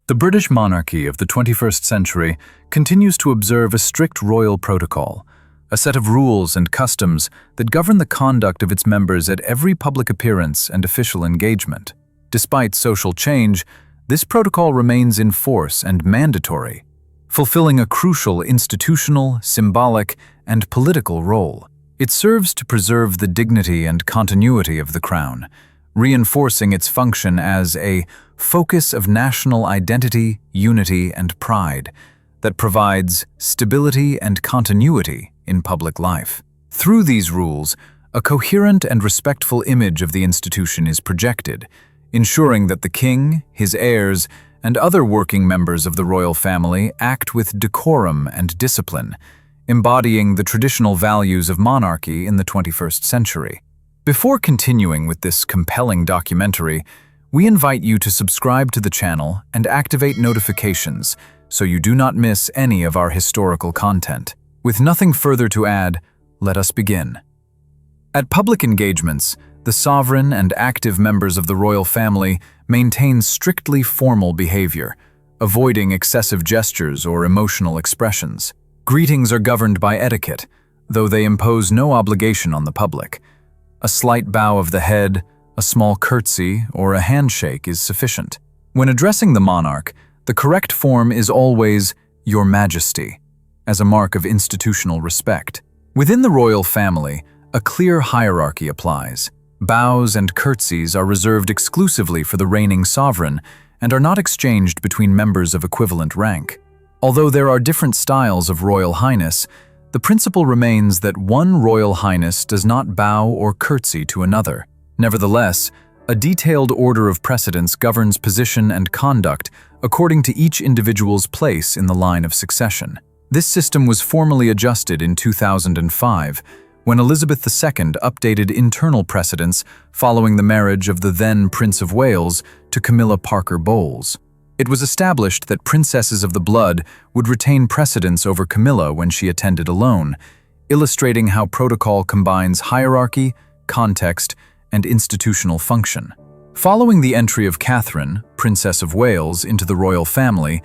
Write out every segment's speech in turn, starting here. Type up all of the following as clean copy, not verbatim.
The British monarchy of the 21st century continues to observe a strict royal protocol, a set of rules and customs that govern the conduct of its members at every public appearance and official engagement. Despite social change, this protocol remains in force and mandatory, fulfilling a crucial institutional, symbolic, and political role. It serves to preserve the dignity and continuity of the crown, reinforcing its function as a focus of national identity, unity, and pride that provides stability and continuity in public life. Through these rules, a coherent and respectful image of the institution is projected, ensuring that the king, his heirs, and other working members of the royal family act with decorum and discipline, embodying the traditional values of monarchy in the 21st century. Before continuing with this compelling documentary, we invite you to subscribe to the channel and activate notifications so you do not miss any of our historical content. With nothing further to add, let us begin. At public engagements, the sovereign and active members of the royal family maintain strictly formal behavior, avoiding excessive gestures or emotional expressions. Greetings are governed by etiquette, though they impose no obligation on the public. A slight bow of the head, a small curtsy, or a handshake is sufficient. When addressing the monarch, the correct form is always Your Majesty, as a mark of institutional respect. Within the royal family, a clear hierarchy applies. Bows and curtsies are reserved exclusively for the reigning sovereign and are not exchanged between members of equivalent rank. Although there are different styles of royal highness, the principle remains that one royal highness does not bow or curtsy to another. Nevertheless, a detailed order of precedence governs position and conduct according to each individual's place in the line of succession. This system was formally adjusted in 2005 when Elizabeth II updated internal precedents following the marriage of the then Prince of Wales to Camilla Parker Bowles. It was established that princesses of the blood would retain precedence over Camilla when she attended alone, illustrating how protocol combines hierarchy, context, and institutional function. Following the entry of Catherine, Princess of Wales, into the royal family,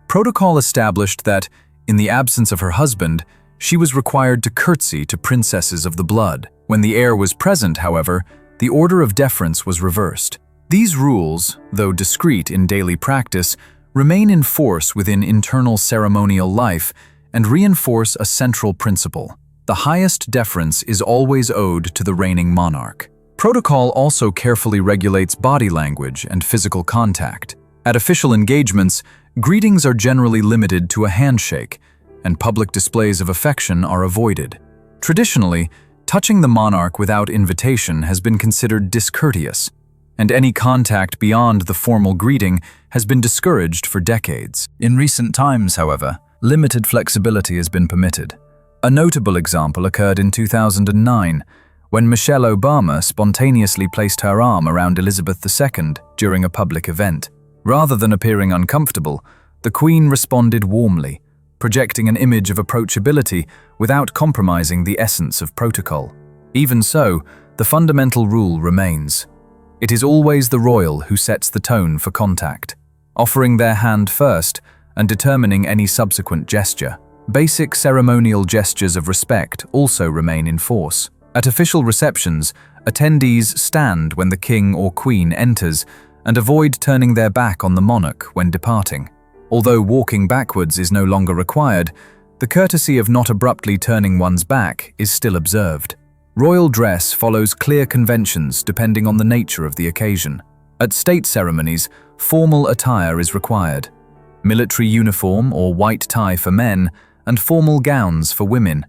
protocol established that, in the absence of her husband, she was required to curtsy to princesses of the blood. When the heir was present, however, the order of deference was reversed. These rules, though discreet in daily practice, remain in force within internal ceremonial life and reinforce a central principle. The highest deference is always owed to the reigning monarch. Protocol also carefully regulates body language and physical contact. At official engagements, greetings are generally limited to a handshake, and public displays of affection are avoided. Traditionally, touching the monarch without invitation has been considered discourteous, and any contact beyond the formal greeting has been discouraged for decades. In recent times, however, limited flexibility has been permitted. A notable example occurred in 2009, when Michelle Obama spontaneously placed her arm around Elizabeth II during a public event. Rather than appearing uncomfortable, the Queen responded warmly, projecting an image of approachability without compromising the essence of protocol. Even so, the fundamental rule remains. It is always the royal who sets the tone for contact, offering their hand first and determining any subsequent gesture. Basic ceremonial gestures of respect also remain in force. At official receptions, attendees stand when the king or queen enters and avoid turning their back on the monarch when departing. Although walking backwards is no longer required, the courtesy of not abruptly turning one's back is still observed. Royal dress follows clear conventions depending on the nature of the occasion. At state ceremonies, formal attire is required. Military uniform or white tie for men, and formal gowns for women,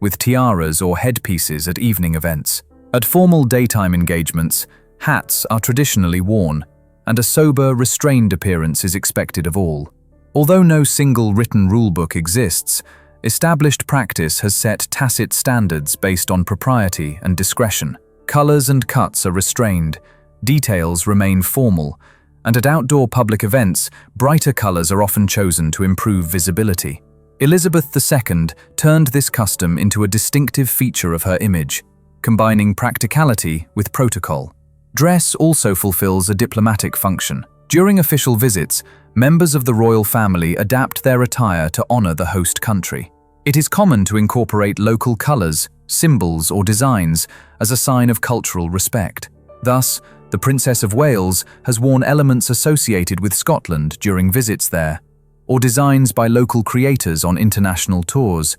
with tiaras or headpieces at evening events. At formal daytime engagements, hats are traditionally worn, and a sober, restrained appearance is expected of all. Although no single written rulebook exists, established practice has set tacit standards based on propriety and discretion. Colors and cuts are restrained, details remain formal, and at outdoor public events, brighter colors are often chosen to improve visibility. Elizabeth II turned this custom into a distinctive feature of her image, combining practicality with protocol. Dress also fulfills a diplomatic function. During official visits, members of the royal family adapt their attire to honor the host country. It is common to incorporate local colors, symbols, or designs as a sign of cultural respect. Thus, the Princess of Wales has worn elements associated with Scotland during visits there, or designs by local creators on international tours,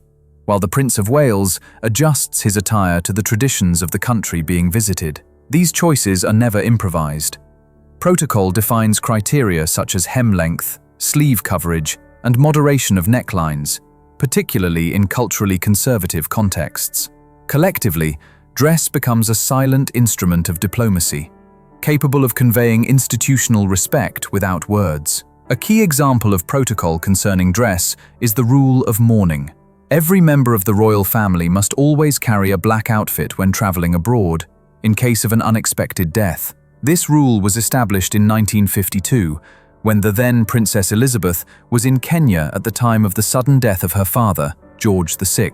while the Prince of Wales adjusts his attire to the traditions of the country being visited. These choices are never improvised. Protocol defines criteria such as hem length, sleeve coverage, and moderation of necklines, particularly in culturally conservative contexts. Collectively, dress becomes a silent instrument of diplomacy, capable of conveying institutional respect without words. A key example of protocol concerning dress is the rule of mourning. Every member of the royal family must always carry a black outfit when traveling abroad, in case of an unexpected death. This rule was established in 1952, when the then Princess Elizabeth was in Kenya at the time of the sudden death of her father, George VI,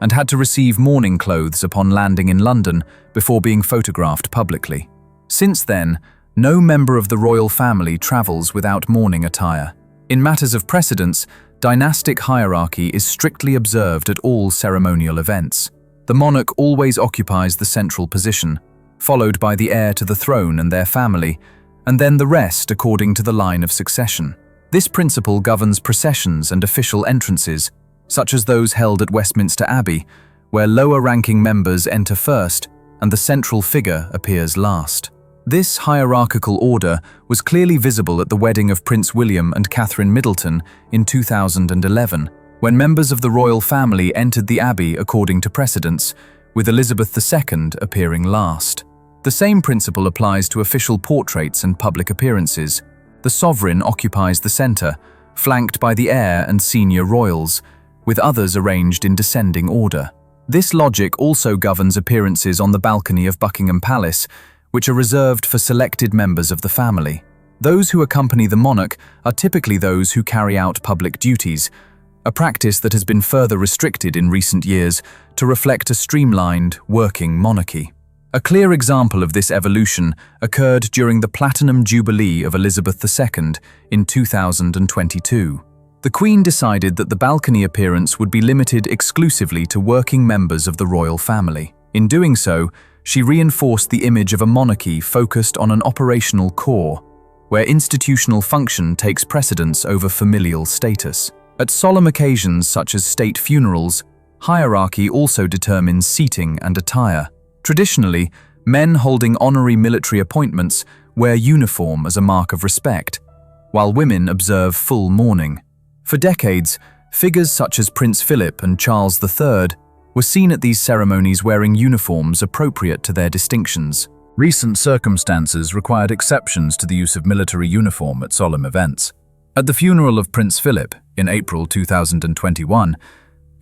and had to receive mourning clothes upon landing in London before being photographed publicly. Since then, no member of the royal family travels without mourning attire. In matters of precedence, dynastic hierarchy is strictly observed at all ceremonial events. The monarch always occupies the central position, followed by the heir to the throne and their family, and then the rest according to the line of succession. This principle governs processions and official entrances, such as those held at Westminster Abbey, where lower-ranking members enter first and the central figure appears last. This hierarchical order was clearly visible at the wedding of Prince William and Catherine Middleton in 2011, when members of the royal family entered the Abbey according to precedence, with Elizabeth II appearing last. The same principle applies to official portraits and public appearances. The sovereign occupies the center, flanked by the heir and senior royals, with others arranged in descending order. This logic also governs appearances on the balcony of Buckingham Palace, which are reserved for selected members of the family. Those who accompany the monarch are typically those who carry out public duties, a practice that has been further restricted in recent years to reflect a streamlined, working monarchy. A clear example of this evolution occurred during the Platinum Jubilee of Elizabeth II in 2022. The Queen decided that the balcony appearance would be limited exclusively to working members of the royal family. In doing so, she reinforced the image of a monarchy focused on an operational core, where institutional function takes precedence over familial status. At solemn occasions such as state funerals, hierarchy also determines seating and attire. Traditionally, men holding honorary military appointments wear uniform as a mark of respect, while women observe full mourning. For decades, figures such as Prince Philip and Charles III were seen at these ceremonies wearing uniforms appropriate to their distinctions. Recent circumstances required exceptions to the use of military uniform at solemn events. At the funeral of Prince Philip in April 2021,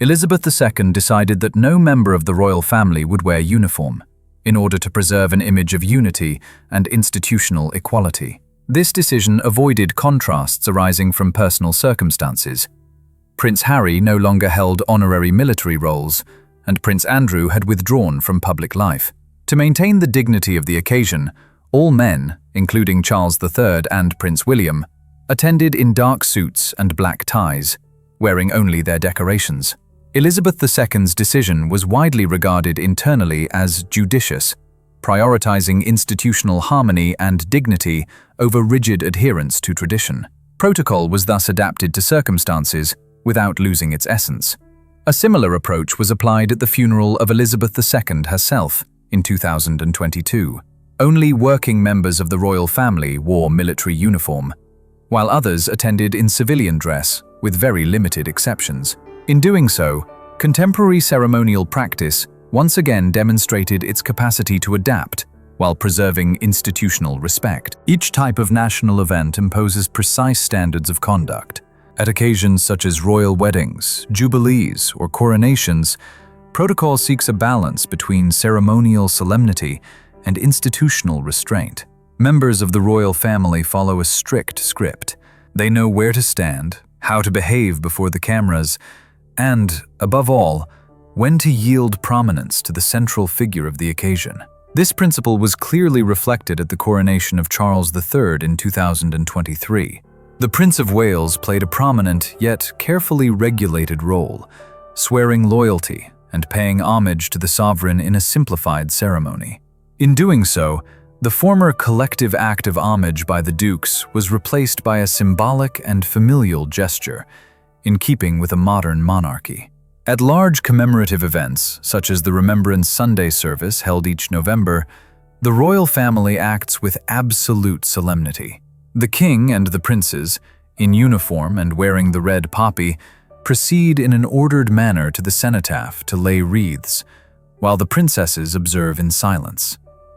Elizabeth II decided that no member of the royal family would wear uniform, in order to preserve an image of unity and institutional equality. This decision avoided contrasts arising from personal circumstances. Prince Harry no longer held honorary military roles, and Prince Andrew had withdrawn from public life. To maintain the dignity of the occasion, all men, including Charles III and Prince William, attended in dark suits and black ties, wearing only their decorations. Elizabeth II's decision was widely regarded internally as judicious, prioritizing institutional harmony and dignity over rigid adherence to tradition. Protocol was thus adapted to circumstances without losing its essence. A similar approach was applied at the funeral of Elizabeth II herself in 2022. Only working members of the royal family wore military uniform, while others attended in civilian dress, with very limited exceptions. In doing so, contemporary ceremonial practice once again demonstrated its capacity to adapt while preserving institutional respect. Each type of national event imposes precise standards of conduct. At occasions such as royal weddings, jubilees, or coronations, protocol seeks a balance between ceremonial solemnity and institutional restraint. Members of the royal family follow a strict script. They know where to stand, how to behave before the cameras, and, above all, when to yield prominence to the central figure of the occasion. This principle was clearly reflected at the coronation of Charles III in 2023. The Prince of Wales played a prominent yet carefully regulated role, swearing loyalty and paying homage to the sovereign in a simplified ceremony. In doing so, the former collective act of homage by the dukes was replaced by a symbolic and familial gesture, in keeping with a modern monarchy. At large commemorative events, such as the Remembrance Sunday service held each November, the royal family acts with absolute solemnity. The king and the princes, in uniform and wearing the red poppy, proceed in an ordered manner to the cenotaph to lay wreaths, while the princesses observe in silence.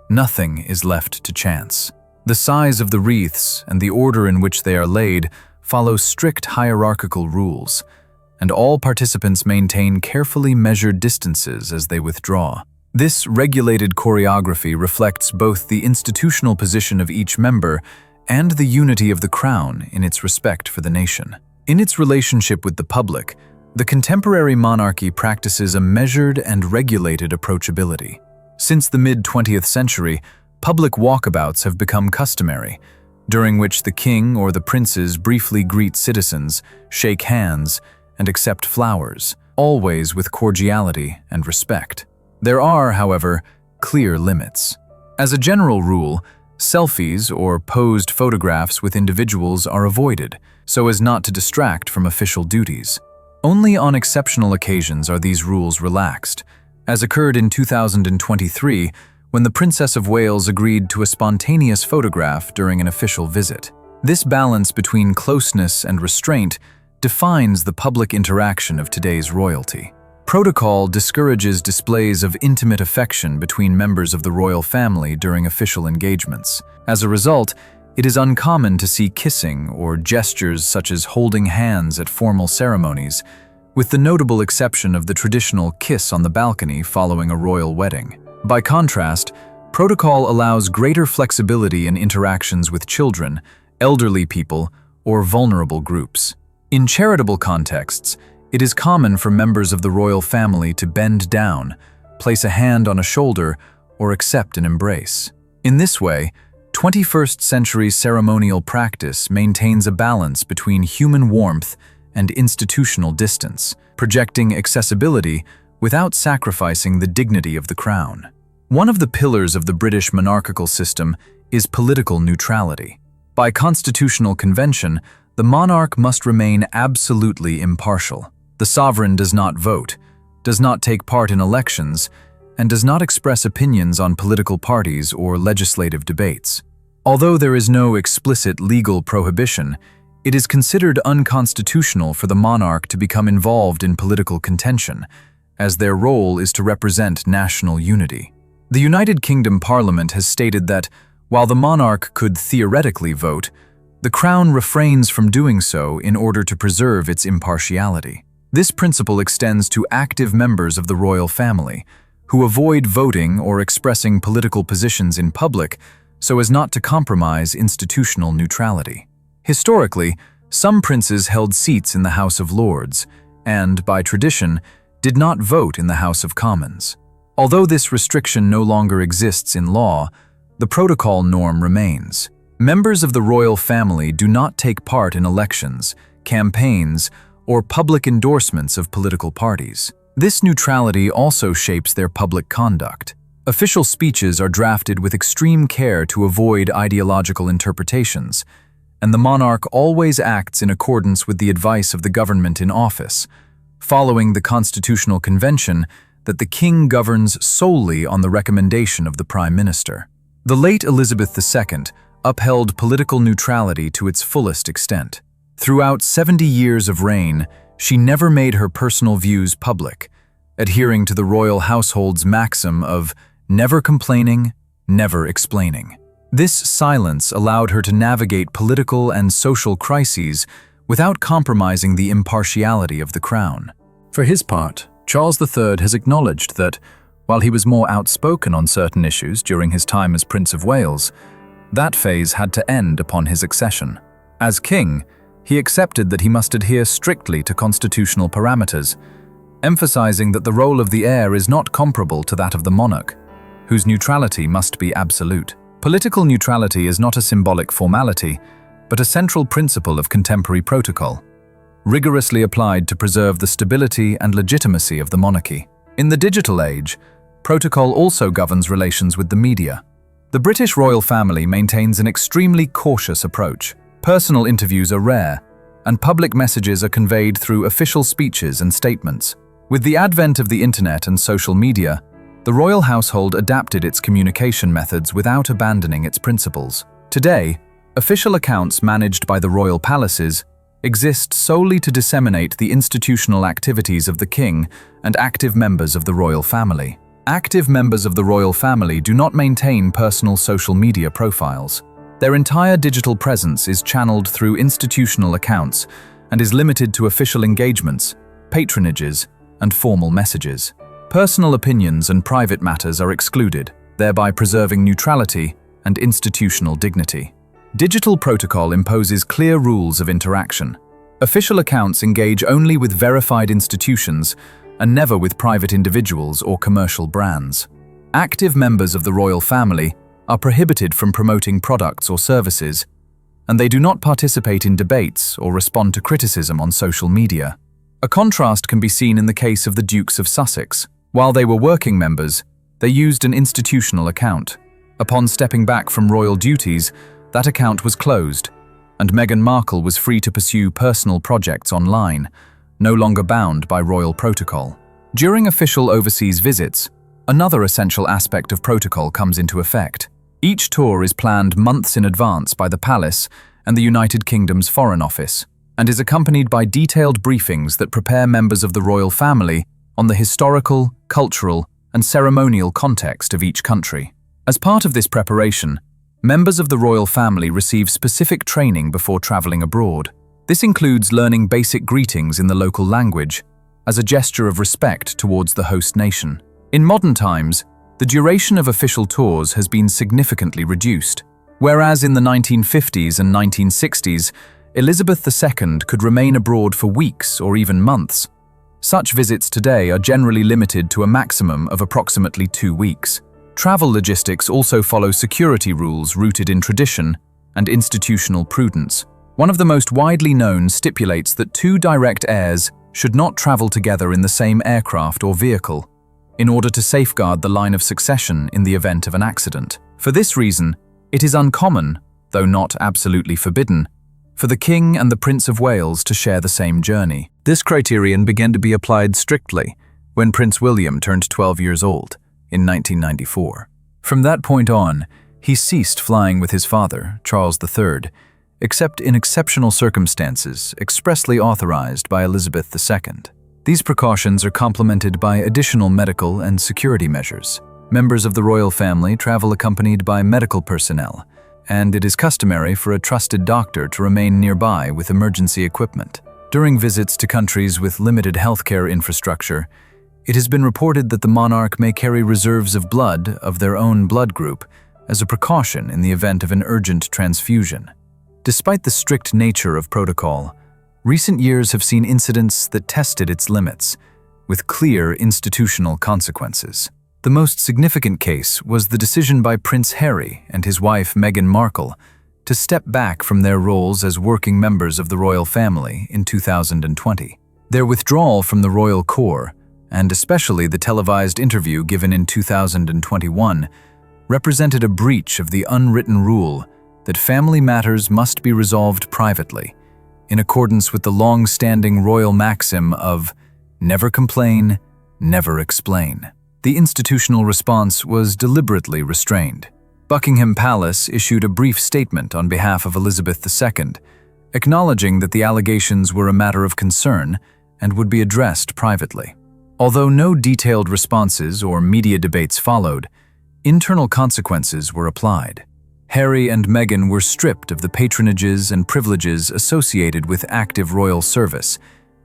Nothing is left to chance. The size of the wreaths and the order in which they are laid follow strict hierarchical rules, and all participants maintain carefully measured distances as they withdraw. This regulated choreography reflects both the institutional position of each member and the unity of the crown in its respect for the nation. In its relationship with the public, the contemporary monarchy practices a measured and regulated approachability. Since the mid-20th century, public walkabouts have become customary, during which the king or the princes briefly greet citizens, shake hands, and accept flowers, always with cordiality and respect. There are, however, clear limits. As a general rule, selfies or posed photographs with individuals are avoided, so as not to distract from official duties. Only on exceptional occasions are these rules relaxed, as occurred in 2023 when the Princess of Wales agreed to a spontaneous photograph during an official visit. This balance between closeness and restraint defines the public interaction of today's royalty. Protocol discourages displays of intimate affection between members of the royal family during official engagements. As a result, it is uncommon to see kissing or gestures such as holding hands at formal ceremonies, with the notable exception of the traditional kiss on the balcony following a royal wedding. By contrast, protocol allows greater flexibility in interactions with children, elderly people, or vulnerable groups. In charitable contexts, it is common for members of the royal family to bend down, place a hand on a shoulder, or accept an embrace. In this way, 21st century ceremonial practice maintains a balance between human warmth and institutional distance, projecting accessibility without sacrificing the dignity of the crown. One of the pillars of the British monarchical system is political neutrality. By constitutional convention, the monarch must remain absolutely impartial. The sovereign does not vote, does not take part in elections, and does not express opinions on political parties or legislative debates. Although there is no explicit legal prohibition, it is considered unconstitutional for the monarch to become involved in political contention, as their role is to represent national unity. The United Kingdom Parliament has stated that, while the monarch could theoretically vote, the Crown refrains from doing so in order to preserve its impartiality. This principle extends to active members of the royal family, who avoid voting or expressing political positions in public so as not to compromise institutional neutrality. Historically, some princes held seats in the House of Lords and, by tradition, did not vote in the House of Commons. Although this restriction no longer exists in law, the protocol norm remains. Members of the royal family do not take part in elections, campaigns, or public endorsements of political parties. This neutrality also shapes their public conduct. Official speeches are drafted with extreme care to avoid ideological interpretations, and the monarch always acts in accordance with the advice of the government in office, following the constitutional convention that the king governs solely on the recommendation of the prime minister. The late Elizabeth II upheld political neutrality to its fullest extent. Throughout 70 years of reign, she never made her personal views public, adhering to the royal household's maxim of never complaining, never explaining. This silence allowed her to navigate political and social crises without compromising the impartiality of the crown. For his part, Charles III has acknowledged that, while he was more outspoken on certain issues during his time as Prince of Wales, that phase had to end upon his accession. As king, he accepted that he must adhere strictly to constitutional parameters, emphasizing that the role of the heir is not comparable to that of the monarch, whose neutrality must be absolute. Political neutrality is not a symbolic formality, but a central principle of contemporary protocol, rigorously applied to preserve the stability and legitimacy of the monarchy. In the digital age, protocol also governs relations with the media. The British royal family maintains an extremely cautious approach. Personal interviews are rare, and public messages are conveyed through official speeches and statements. With the advent of the internet and social media, the royal household adapted its communication methods without abandoning its principles. Today, official accounts managed by the royal palaces exist solely to disseminate the institutional activities of the king and active members of the royal family. Active members of the royal family do not maintain personal social media profiles. Their entire digital presence is channeled through institutional accounts and is limited to official engagements, patronages, and formal messages. Personal opinions and private matters are excluded, thereby preserving neutrality and institutional dignity. Digital protocol imposes clear rules of interaction. Official accounts engage only with verified institutions and never with private individuals or commercial brands. Active members of the royal family are prohibited from promoting products or services, and they do not participate in debates or respond to criticism on social media. A contrast can be seen in the case of the Dukes of Sussex. While they were working members, they used an institutional account. Upon stepping back from royal duties, that account was closed, and Meghan Markle was free to pursue personal projects online, no longer bound by royal protocol. During official overseas visits, another essential aspect of protocol comes into effect. Each tour is planned months in advance by the palace and the United Kingdom's Foreign Office, and is accompanied by detailed briefings that prepare members of the royal family on the historical, cultural, and ceremonial context of each country. As part of this preparation, members of the royal family receive specific training before traveling abroad. This includes learning basic greetings in the local language, as a gesture of respect towards the host nation. In modern times, the duration of official tours has been significantly reduced. Whereas in the 1950s and 1960s, Elizabeth II could remain abroad for weeks or even months, such visits today are generally limited to a maximum of approximately 2 weeks. Travel logistics also follow security rules rooted in tradition and institutional prudence. One of the most widely known stipulates that 2 direct heirs should not travel together in the same aircraft or vehicle, in order to safeguard the line of succession in the event of an accident. For this reason, it is uncommon, though not absolutely forbidden, for the King and the Prince of Wales to share the same journey. This criterion began to be applied strictly when Prince William turned 12 years old in 1994. From that point on, he ceased flying with his father, Charles III, except in exceptional circumstances expressly authorized by Elizabeth II. These precautions are complemented by additional medical and security measures. Members of the royal family travel accompanied by medical personnel, and it is customary for a trusted doctor to remain nearby with emergency equipment. During visits to countries with limited healthcare infrastructure, it has been reported that the monarch may carry reserves of blood of their own blood group as a precaution in the event of an urgent transfusion. Despite the strict nature of protocol, recent years have seen incidents that tested its limits, with clear institutional consequences. The most significant case was the decision by Prince Harry and his wife Meghan Markle to step back from their roles as working members of the royal family in 2020. Their withdrawal from the royal corps, and especially the televised interview given in 2021, represented a breach of the unwritten rule that family matters must be resolved privately, in accordance with the long-standing royal maxim of never complain, never explain. The institutional response was deliberately restrained. Buckingham Palace issued a brief statement on behalf of Elizabeth II, acknowledging that the allegations were a matter of concern and would be addressed privately. Although no detailed responses or media debates followed, internal consequences were applied. Harry and Meghan were stripped of the patronages and privileges associated with active royal service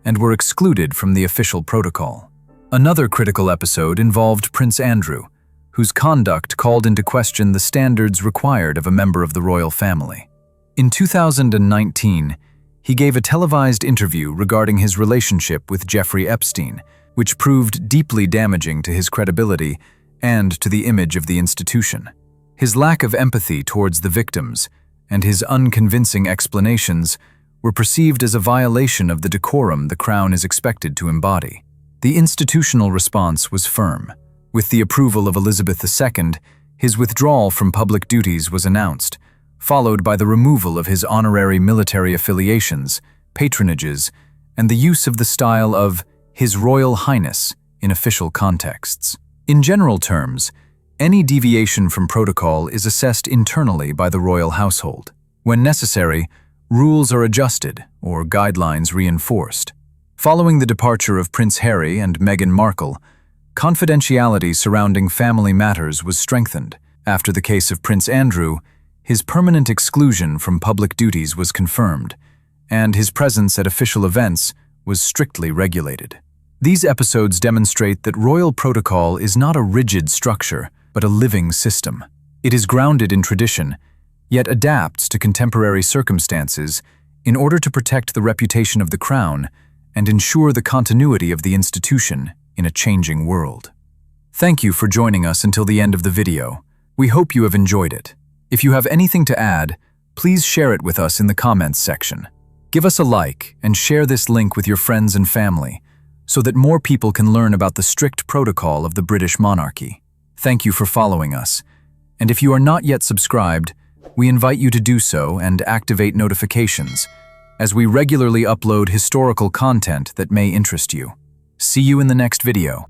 and were excluded from the official protocol. Another critical episode involved Prince Andrew, whose conduct called into question the standards required of a member of the royal family. In 2019, he gave a televised interview regarding his relationship with Jeffrey Epstein, which proved deeply damaging to his credibility and to the image of the institution. His lack of empathy towards the victims and his unconvincing explanations were perceived as a violation of the decorum the Crown is expected to embody. The institutional response was firm. With the approval of Elizabeth II, his withdrawal from public duties was announced, followed by the removal of his honorary military affiliations, patronages, and the use of the style of His Royal Highness in official contexts. In general terms, any deviation from protocol is assessed internally by the royal household. When necessary, rules are adjusted or guidelines reinforced. Following the departure of Prince Harry and Meghan Markle, confidentiality surrounding family matters was strengthened. After the case of Prince Andrew, his permanent exclusion from public duties was confirmed, and his presence at official events was strictly regulated. These episodes demonstrate that royal protocol is not a rigid structure, but a living system. It is grounded in tradition, yet adapts to contemporary circumstances in order to protect the reputation of the Crown and ensure the continuity of the institution in a changing world. Thank you for joining us until the end of the video. We hope you have enjoyed it. If you have anything to add, please share it with us in the comments section. Give us a like and share this link with your friends and family so that more people can learn about the strict protocol of the British monarchy. Thank you for following us, and if you are not yet subscribed, we invite you to do so and activate notifications, as we regularly upload historical content that may interest you. See you in the next video.